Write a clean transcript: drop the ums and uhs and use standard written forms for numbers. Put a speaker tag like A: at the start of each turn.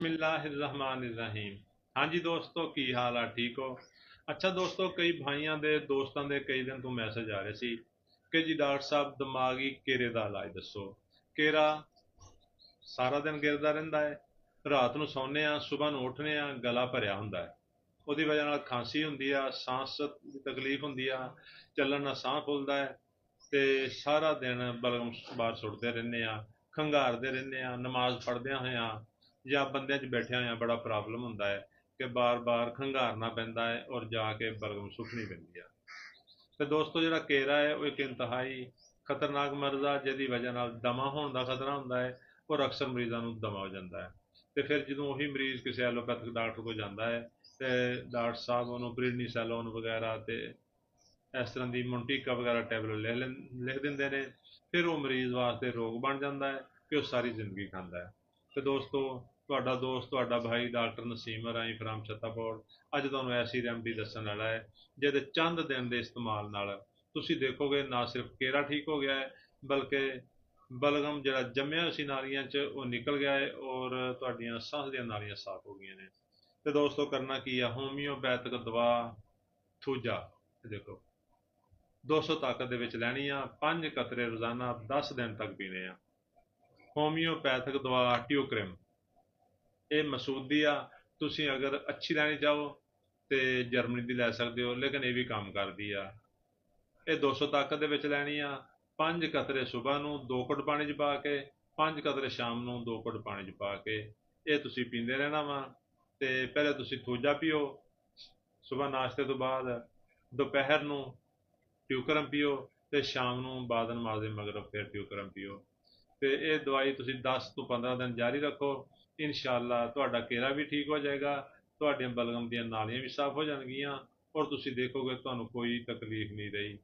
A: बिस्मिल्लाहिर्रहमानिर्रहीम। हाँ जी दोस्तों, की हाल आ ठीक हो। अच्छा दोस्तों, कई भाइयों ਦੇ ਦੋਸਤਾਂ ਦੇ ਕਈ ਦਿਨ ਤੋਂ ਮੈਸੇਜ ਆ ਰਹੇ ਸੀ ਕਿ ਜੀ ਡਾਕਟਰ ਸਾਹਿਬ ਦਿਮਾਗੀ ਘੇਰੇ ਦਾ ਇਲਾਜ ਦੱਸੋ। ਘੇਰਾ ਸਾਰਾ ਦਿਨ ਗਿਰਦਾ ਰਹਿੰਦਾ ਹੈ, ਰਾਤ ਨੂੰ ਸੌਂਦੇ ਆ, ਸਵੇਰ ਨੂੰ ਉੱਠਦੇ ਆ, ਗਲਾ ਭਰਿਆ ਹੁੰਦਾ ਹੈ। ਉਹਦੀ ਵਜ੍ਹਾ ਨਾਲ ਖਾਂਸੀ ਹੁੰਦੀ ਆ, ਸਾਹ ਦੀ ਤਕਲੀਫ ਹੁੰਦੀ ਆ, ਚੱਲਣ ਨਾਲ ਸਾਹ ਫੁੱਲਦਾ ਹੈ ਤੇ ਸਾਰਾ ਦਿਨ ਬਲਗਮ ਬਾਹਰ ਸੁੱਟਦੇ ਰਹਿੰਦੇ ਆ, ਖੰਘਾਰਦੇ ਰਹਿੰਦੇ ਆ। ਨਮਾਜ਼ ਪੜ੍ਹਦਿਆਂ ਹੋਇਆਂ ਜਾਂ ਬੰਦਿਆਂ 'ਚ ਬੈਠਿਆਂ ਹੋਇਆਂ ਬੜਾ ਪ੍ਰੋਬਲਮ ਹੁੰਦਾ ਹੈ ਕਿ ਬਾਰ-ਬਾਰ ਖੰਘਾਰਨਾ ਪੈਂਦਾ ਹੈ ਔਰ ਜਾ ਕੇ ਬਲਗਮ ਸੁੱਟਣੀ ਪੈਂਦੀ ਆ। ਤੇ ਦੋਸਤੋ, ਜਿਹੜਾ ਘੇਰਾ ਹੈ ਉਹ ਇੱਕ ਇੰਤਹਾਈ ਖਤਰਨਾਕ ਮਰਜ਼ ਆ, ਜਿਹਦੀ ਵਜ੍ਹਾ ਨਾਲ ਦਮਾ ਹੋਣ ਦਾ ਖਤਰਾ ਹੁੰਦਾ ਹੈ ਔਰ ਅਕਸਰ ਮਰੀਜ਼ਾਂ ਨੂੰ ਦਮਾ ਹੋ ਜਾਂਦਾ ਹੈ। ਤੇ ਫਿਰ ਜਦੋਂ ਉਹੀ ਮਰੀਜ਼ ਕਿਸੇ ਐਲੋਪੈਥਿਕ ਡਾਕਟਰ ਕੋਲ ਜਾਂਦਾ ਹੈ ਤੇ ਡਾਕਟਰ ਸਾਹਿਬ ਉਹਨੂੰ ਪ੍ਰਿਡਨੀਸੈਲੋਨ ਵਗੈਰਾ ਤੇ ਇਸ ਤਰ੍ਹਾਂ ਦੀ ਮੁੰਟੀਕਾ ਵਗੈਰਾ ਟੈਬਲੇਟ ਲਿਖ ਦਿੰਦੇ ਨੇ। ਫਿਰ ਉਹ ਮਰੀਜ਼ ਵਾਸਤੇ ਰੋਗ ਬਣ ਜਾਂਦਾ ਹੈ ਕਿ ਉਹ ਸਾਰੀ ਜ਼ਿੰਦਗੀ ਖਾਂਦਾ ਹੈ। ਤੇ ਦੋਸਤੋ, ਤੁਹਾਡਾ ਦੋਸਤ, ਤੁਹਾਡਾ ਭਾਈ ਡਾਕਟਰ ਨਸੀਮ ਰਾਈ ਫਰਮ ਛੱਤਾਪੁਰ ਅੱਜ ਤੁਹਾਨੂੰ ਐਸੀ ਰੈਮਡੀ ਦੱਸਣ ਵਾਲਾ ਹੈ ਜਿਹਦੇ ਚੰਦ ਦਿਨ ਦੇ ਇਸਤੇਮਾਲ ਨਾਲ ਤੁਸੀਂ ਦੇਖੋਗੇ ਨਾ ਸਿਰਫ ਘੇਰਾ ਠੀਕ ਹੋ ਗਿਆ ਹੈ, ਬਲਕਿ ਬਲਗਮ ਜਿਹੜਾ ਜੰਮਿਆ ਸੀ ਨਾਲੀਆਂ 'ਚ ਉਹ ਨਿਕਲ ਗਿਆ ਹੈ ਔਰ ਤੁਹਾਡੀਆਂ ਸਾਹ ਦੀਆਂ ਨਾਲੀਆਂ ਸਾਫ਼ ਹੋ ਗਈਆਂ ਨੇ। ਤੇ ਦੋਸਤੋ, ਕਰਨਾ ਕੀ ਆ, ਹੋਮਿਓਪੈਥਿਕ ਦਵਾ ਥੂਜਾ ਦੇਖੋ 200 ਤਾਕਤ ਦੇ ਵਿੱਚ ਲੈਣੀ ਆ, 5 ਕਤਰੇ ਰੋਜ਼ਾਨਾ 10 ਦਿਨ ਤੱਕ ਪੀਣੇ ਆ। ਹੋਮਿਓਪੈਥਿਕ ਦਵਾ ਟਿਊਕਰਿਮ, ਇਹ ਮਸੂਦੀ ਆ। ਤੁਸੀਂ ਅਗਰ ਅੱਛੀ ਲੈਣੀ ਚਾਹੋ ਤੇ ਜਰਮਨੀ ਦੀ ਲੈ ਸਕਦੇ ਹੋ, ਲੇਕਿਨ ਇਹ ਵੀ ਕੰਮ ਕਰਦੀ ਆ। ਇਹ 200 ਤਾਕਤ ਦੇ ਵਿੱਚ ਲੈਣੀ ਆ। 5 ਕਤਰੇ ਸਵੇਰ ਨੂੰ 2 ਘੁੱਟ ਪਾਣੀ 'ਚ ਪਾ ਕੇ, 5 ਕਤਰੇ ਸ਼ਾਮ ਨੂੰ 2 ਘੁੱਟ ਪਾਣੀ 'ਚ ਪਾ ਕੇ ਇਹ ਤੁਸੀਂ ਪੀਂਦੇ ਰਹਿਣਾ ਵਾ। ਤੇ ਪਹਿਲੇ ਤੁਸੀਂ ਥੂਜਾ ਪੀਓ ਸਵੇਰ ਨਾਸ਼ਤੇ ਤੋਂ ਬਾਅਦ, ਦੁਪਹਿਰ ਨੂੰ ਟਿਊਕਰਮ ਪੀਓ ਤੇ ਸ਼ਾਮ ਨੂੰ ਬਾਦ ਨਮਾਜ਼ ਦੇ ਮਗਰਬ ਫਿਰ ਟਿਊਕਰਮ ਪੀਓ। ਤੇ ਇਹ ਦਵਾਈ ਤੁਸੀਂ 10 ਤੋਂ 15 ਦਿਨ ਜਾਰੀ ਰੱਖੋ। ਇਨਸ਼ਾਅੱਲਾ ਤੁਹਾਡਾ ਘੇਰਾ ਵੀ ਠੀਕ ਹੋ ਜਾਏਗਾ, ਤੁਹਾਡੀਆਂ ਬਲਗਮ ਦੀਆਂ ਨਾਲੀਆਂ ਵੀ ਸਾਫ਼ ਹੋ ਜਾਣਗੀਆਂ ਔਰ ਤੁਸੀਂ ਦੇਖੋਗੇ ਤੁਹਾਨੂੰ ਕੋਈ ਤਕਲੀਫ ਨਹੀਂ ਰਹੀ।